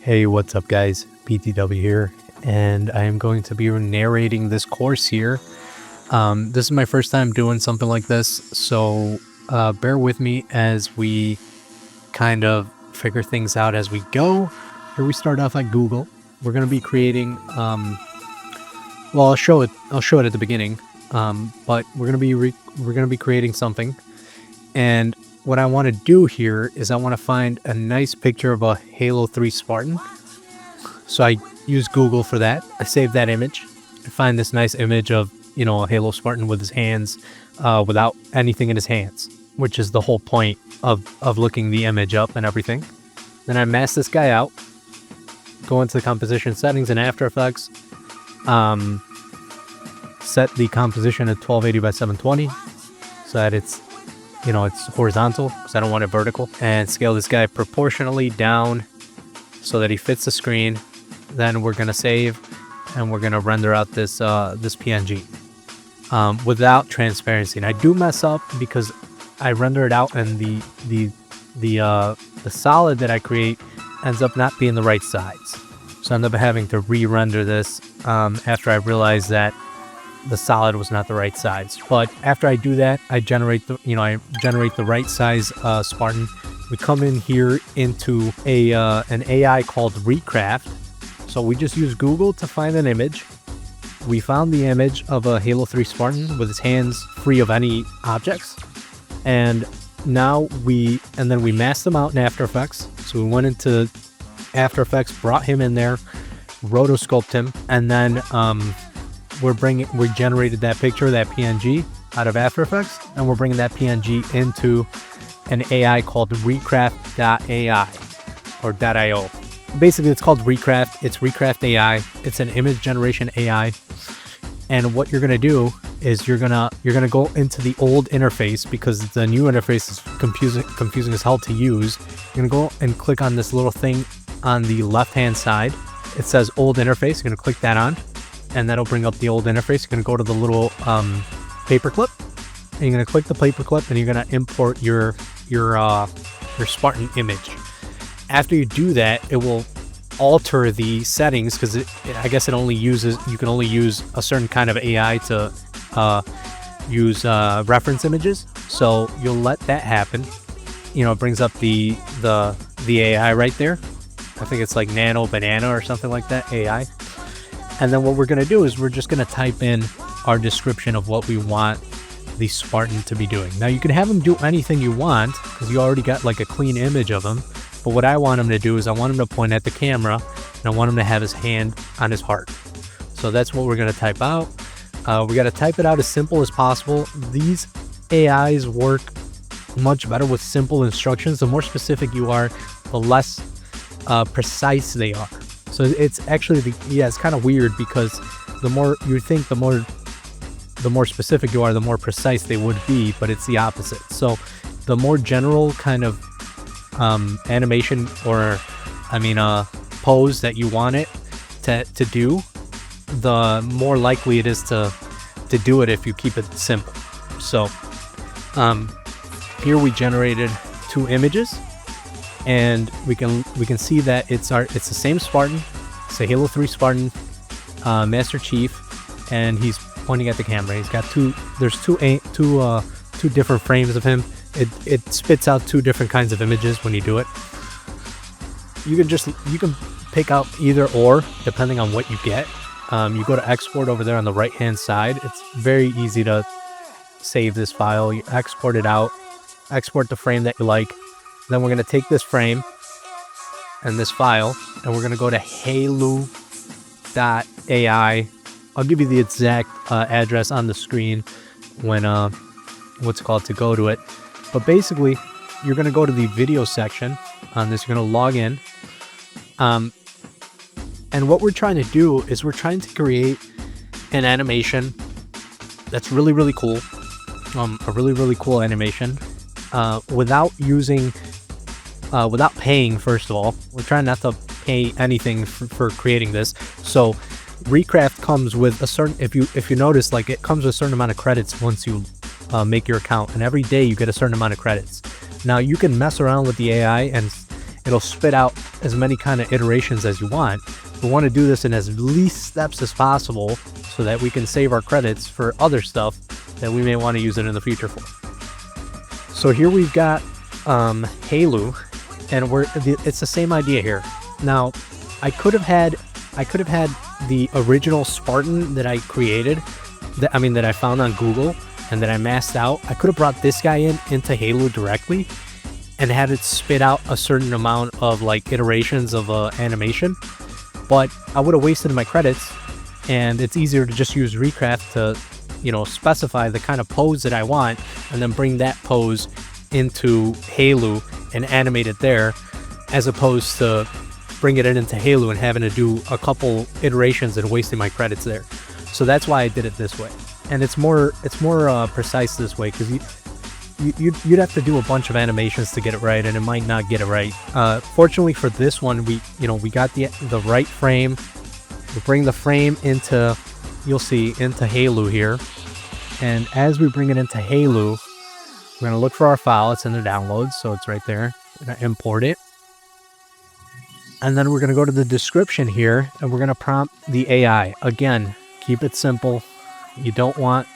Hey, what's up guys? PTW here, and I am going to be narrating this course here. This is my first time doing something like this, so bear with me as we kind of figure things out as we go. Here we start off at Google. We're going to be creating, well, I'll show it at the beginning, but we're going to be creating something. And what I want to do here is I want to find a nice picture of a Halo 3 Spartan. So I use Google for that. I save that image. I find this nice image of, a Halo Spartan with his hands, without anything in his hands, which is the whole point of looking the image up and everything. Then I mask this guy out, go into the composition settings in After Effects, set the composition at 1280 by 720 so that it's horizontal because I don't want it vertical, and scale this guy proportionally down so that he fits the screen. Then we're going to save and we're going to render out this PNG without transparency. And I do mess up because I render it out and the solid that I create ends up not being the right size. So I end up having to re-render this after I realize that the solid was not the right size. But after I do that, I generate the right size Spartan. We come in here into an AI called Recraft. So we just use Google to find an image. We found the image of a Halo 3 Spartan with his hands free of any objects. And now then we masked them out in After Effects. So we went into After Effects, brought him in there, rotoscoped him, and then we generated that picture, that PNG, out of After Effects, and we're bringing that PNG into an AI called Recraft.ai or .io. Basically, it's called Recraft. It's Recraft AI. It's an image generation AI. And what you're gonna do is you're gonna go into the old interface because the new interface is confusing as hell to use. You're gonna go and click on this little thing on the left-hand side. It says Old Interface. You're gonna click that on, and that'll bring up the old interface. You're gonna go to the little paperclip, and you're gonna click the paperclip, and you're gonna import your Spartan image. After you do that, it will alter the settings because I guess you can only use a certain kind of AI to use reference images. So you'll let that happen. It brings up the AI right there. I think it's like Nano Banana or something like that, AI. And then what we're going to do is we're just going to type in our description of what we want the Spartan to be doing. Now you can have him do anything you want because you already got like a clean image of him. But what I want him to do is I want him to point at the camera and I want him to have his hand on his heart. So that's what we're going to type out. We got to type it out as simple as possible. These AIs work much better with simple instructions. The more specific you are, the less precise they are. So it's actually it's kind of weird because the more you think, the more specific you are, the more precise they would be, but it's the opposite. So the more general kind of animation or pose that you want it to do, the more likely it is to do it if you keep it simple. So here we generated 2 images. And we can see that it's the same Spartan. It's a Halo 3 Spartan, Master Chief, and he's pointing at the camera. He's got two different frames of him. It spits out 2 different kinds of images when you do it. You can pick out either or depending on what you get. You go to export over there on the right hand side. It's very easy to save this file. You export it out, export the frame that you like. Then we're going to take this frame and this file, and we're going to go to halo.ai. I'll give you the exact address on the screen when to go to it. But basically, you're going to go to the video section on this. You're going to log in. And what we're trying to do is we're trying to create an animation that's really, really cool. A really, really cool animation without paying. First of all, we're trying not to pay anything for creating this. So Recraft comes with a certain, if you notice, like, it comes with a certain amount of credits once you make your account, and every day you get a certain amount of credits. Now you can mess around with the AI and it'll spit out as many kind of iterations as you want. We want to do this in as least steps as possible so that we can save our credits for other stuff that we may want to use it in the future for. So here we've got Halo, and it's the same idea here. Now I could have had the original Spartan that I created, that I found on Google and that I masked out. I could have brought this guy into Halo directly and had it spit out a certain amount of like iterations of animation, but I would have wasted my credits, and it's easier to just use Recraft to, you know, specify the kind of pose that I want and then bring that pose into Halo and animate it there, as opposed to bringing it into Halo and having to do a couple iterations and wasting my credits there. So that's why I did it this way, and it's more precise this way, because you'd have to do a bunch of animations to get it right, and it might not get it right. Fortunately for this one, we got the right frame. We bring the frame into, you'll see, into Halo here, and as we bring it into Halo, we're gonna look for our file. It's in the downloads, so it's right there. We're gonna import it, and then we're gonna go to the description here, and we're gonna prompt the AI. Again, keep it simple. You don't want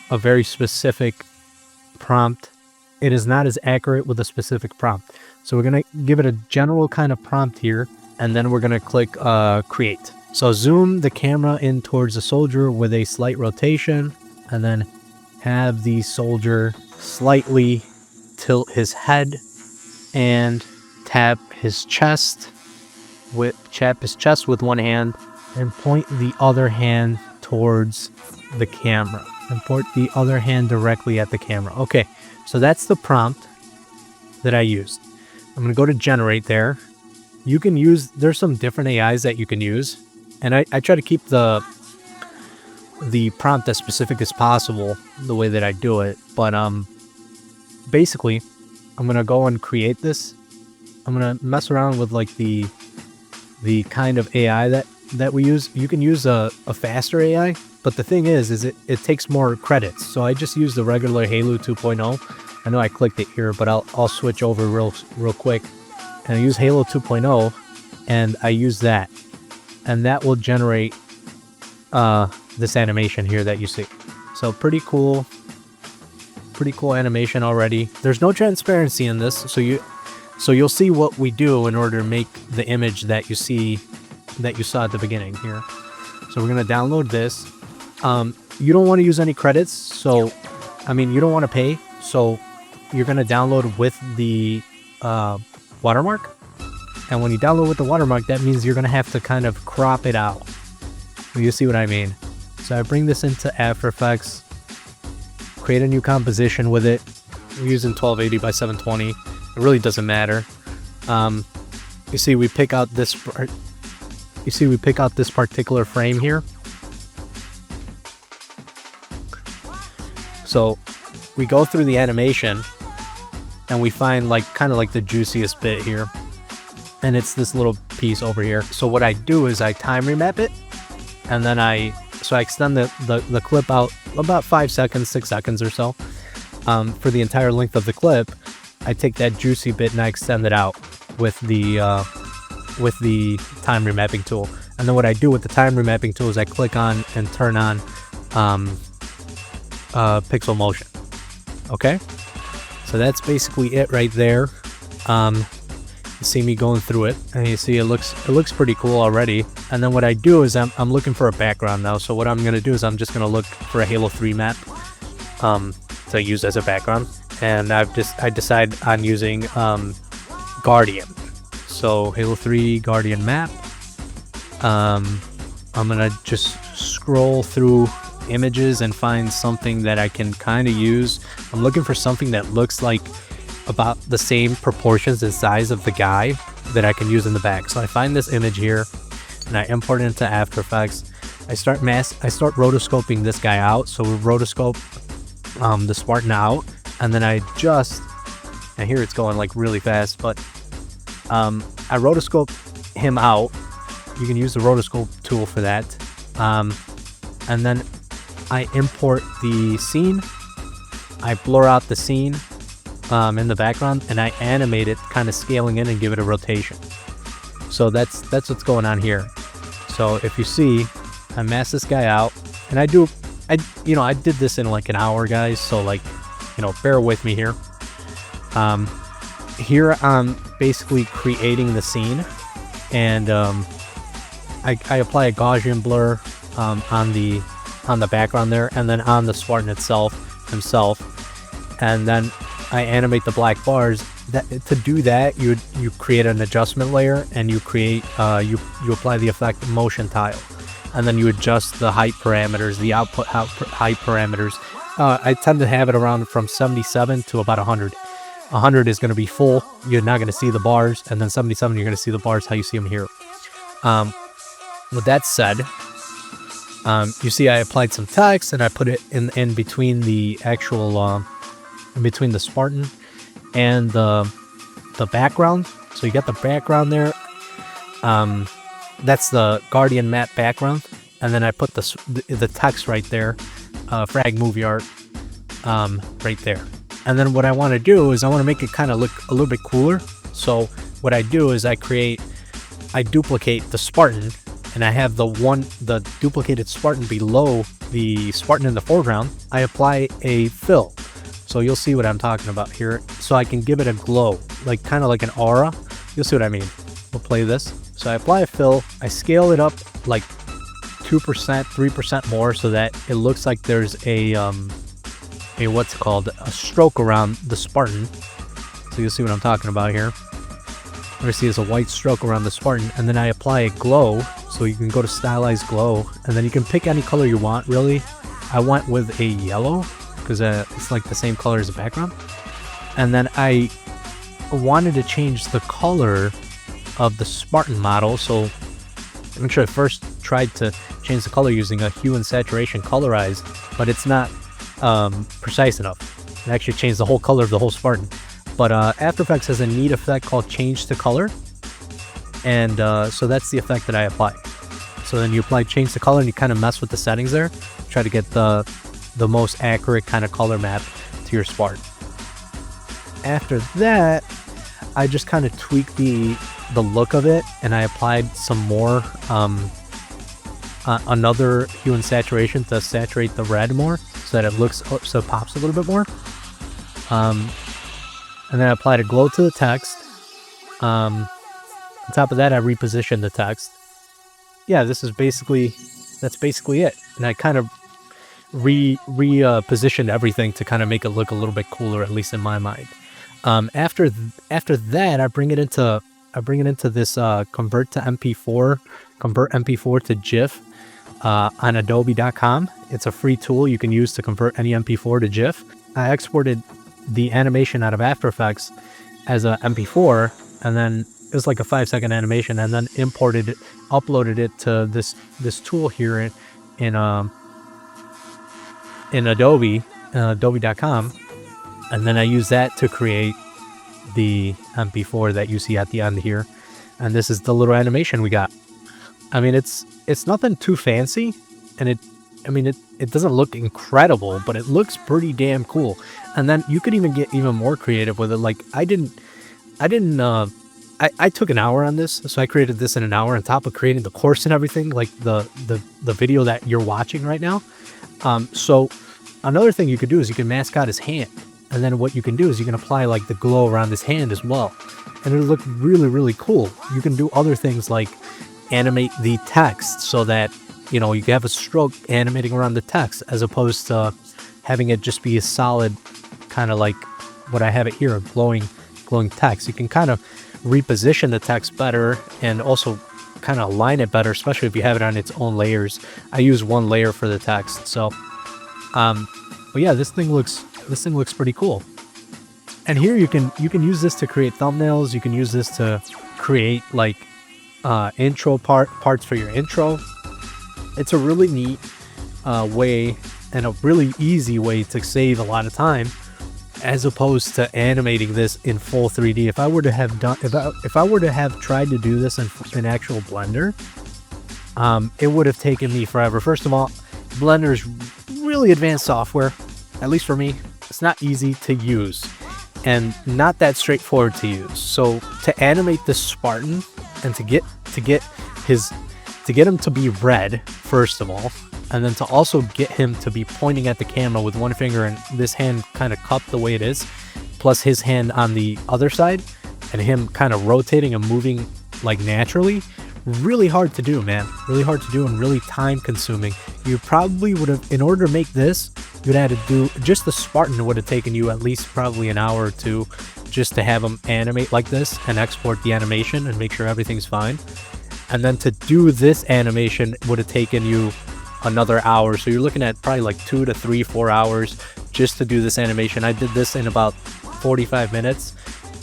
a very specific prompt. It is not as accurate with a specific prompt. So we're gonna give it a general kind of prompt here, and then we're gonna click create. So zoom the camera in towards the soldier with a slight rotation, and then have the soldier slightly tilt his head and tap his chest with one hand, and point the other hand towards the camera, and point the other hand directly at the camera. Okay, so that's the prompt that I used. I'm gonna go to generate there. You can use, there's some different AIs that you can use, and I try to keep the prompt as specific as possible the way that I do it. But basically, I'm gonna go and create this. I'm gonna mess around with like the kind of AI that we use. You can use a faster AI, but the thing is it takes more credits. So I just use the regular Halo 2.0. I know I clicked it here, but I'll switch over real quick, and I use Halo 2.0, and I use that, and that will generate this animation here that you see. So pretty cool animation already. There's no transparency in this, so you'll see what we do in order to make the image that you saw at the beginning here. So we're gonna download this. You don't want to use any credits, so you don't want to pay, so you're gonna download with the watermark. And when you download with the watermark, that means you're gonna have to kind of crop it out. You see what I mean? So I bring this into After Effects, create a new composition with it. We're using 1280 by 720. It really doesn't matter. You see, we pick out this particular frame here. So we go through the animation and we find kind of like the juiciest bit here, and it's this little piece over here. So what I do is I time remap it, and then I extend the clip out about 5 seconds, 6 seconds or so. For the entire length of the clip, I take that juicy bit and I extend it out with the time remapping tool. And then what I do with the time remapping tool is I click on and turn on pixel motion. Okay, so that's basically it right there. You see me going through it, and you see it looks pretty cool already. And then what I do is I'm looking for a background now. So what I'm gonna do is I'm just gonna look for a Halo 3 map to use as a background, and I decide on using Guardian. So Halo 3 Guardian map. I'm gonna just scroll through images and find something that I can kind of use. I'm looking for something that looks like about the same proportions and size of the guy that I can use in the back. So I find this image here and I import it into After Effects. I start rotoscoping this guy out. So we rotoscope the Spartan out, and then I just, and here it's going like really fast, but I rotoscope him out. You can use the rotoscope tool for that. And then I import the scene, I blur out the scene in the background, and I animate it, kind of scaling in and give it a rotation. So that's what's going on here. So if you see, I mask this guy out, and I did this in like an hour, guys. So like, bear with me here. Here I'm basically creating the scene, and I apply a Gaussian blur on the background there, and then on the Spartan himself, and then I animate the black bars. To do that, you create an adjustment layer, and you create you apply the effect motion tile, and then you adjust the height parameters, the output height parameters. I tend to have it around from 77 to about 100. 100 is going to be full, you're not going to see the bars, and then 77 you're going to see the bars how you see them here. With that said, you see I applied some text, and I put it in between the actual in between the Spartan and the background. So you got the background there, that's the Guardian matte background, and then I put the text right there, frag movie art, right there. And then what I want to do is I want to make it kind of look a little bit cooler. So what I do is I duplicate the Spartan, and I have the duplicated Spartan below the Spartan in the foreground. I apply a fill. So you'll see what I'm talking about here. So I can give it a glow, like kind of like an aura. You'll see what I mean. We'll play this. So I apply a fill. I scale it up like 2%, 3% more, so that it looks like there's a what's it called, a stroke around the Spartan. So you'll see what I'm talking about here. What you see is a white stroke around the Spartan, and then I apply a glow. So you can go to stylized glow, and then you can pick any color you want, really. I went with a yellow because it's like the same color as the background. And then I wanted to change the color of the Spartan model, so actually I first tried to change the color using a hue and saturation colorize, but it's not precise enough. It actually changed the whole color of the whole Spartan. But After Effects has a neat effect called change to color, and so that's the effect that I apply. So then you apply change to color, and you kind of mess with the settings there, try to get the most accurate kind of color map to your Spartan. After that, I just kind of tweaked the look of it, and I applied some more another hue and saturation to saturate the red more, so that it pops a little bit more. And then I applied a glow to the text. On top of that, I repositioned the text. Yeah, that's basically it. And I kind of repositioned everything to kind of make it look a little bit cooler, at least in my mind. After that, I bring it into this convert MP4 to GIF on Adobe.com. It's a free tool you can use to convert any MP4 to GIF. I exported the animation out of After Effects as a MP4, and then it was like a 5-second animation, and then uploaded it to this tool here in Adobe, Adobe.com, and then I use that to create the MP4 that you see at the end here. And this is the little animation we got. I mean, it's nothing too fancy, and it doesn't look incredible, but it looks pretty damn cool. And then you could even get even more creative with it. Like I took an hour on this, so I created this in an hour on top of creating the course and everything, like the video that you're watching right now. So another thing you could do is you can mask out his hand, and then what you can do is you can apply like the glow around his hand as well, and it'll look really, really cool. You can do other things like animate the text so that you can have a stroke animating around the text, as opposed to having it just be a solid kind of like what I have it here, a glowing text. You can kind of reposition the text better, and also kind of align it better, especially if you have it on its own layers. I use one layer for the text. So but yeah, this thing looks pretty cool. And here you can use this to create thumbnails. You can use this to create like intro parts for your intro. It's a really neat way, and a really easy way to save a lot of time, as opposed to animating this in full 3D. If I were to have tried to do this in actual Blender, it would have taken me forever. First of all, Blender is really advanced software, at least for me. it's not easy to use and not that straightforward to use. So to animate this Spartan and to get him to be red, first of all, and then to also get him to be pointing at the camera with one finger and this hand kind of cupped the way it is, plus his hand on the other side, and him kind of rotating and moving like naturally, really hard to do, man. Really hard to do and really time consuming. You probably would have, in order to make this, you'd have to do, just the Spartan would have taken you at least probably an hour or two just to have him animate like this and export the animation and make sure everything's fine. And then to do this animation would have taken you another hour. So you're looking at probably like 2 to 3, 4 hours just to do this animation. I did this in about 45 minutes.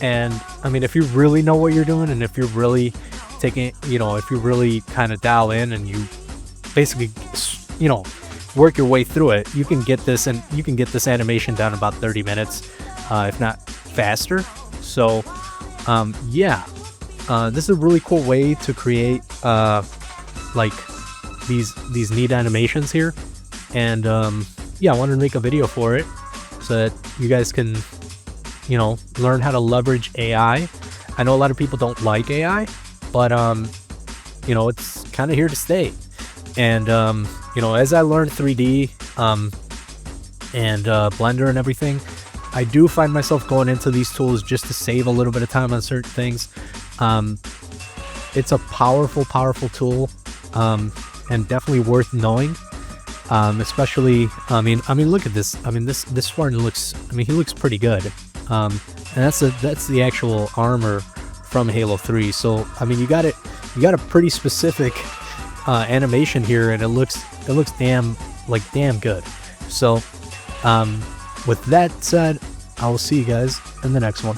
And I mean, if you really know what you're doing and if you're really taking, you know, if you really kind of dial in and you basically, you know, work your way through it, you can get this, and you can get this animation down in about 30 minutes, if not faster. So yeah, this is a really cool way to create like these neat animations here. And yeah, I wanted to make a video for it so that you guys can, you know, learn how to leverage AI. I know a lot of people don't like AI, but you know, it's kind of here to stay. And you know, as I learned 3D and Blender and everything, I do find myself going into these tools just to save a little bit of time on certain things. It's a powerful tool, and definitely worth knowing. Especially, I mean, look at this. I mean, this Spartan looks, I mean, he looks pretty good. And that's the actual armor from Halo 3. So I mean, you got a pretty specific animation here, and it looks damn good. So with that said, I will see you guys in the next one.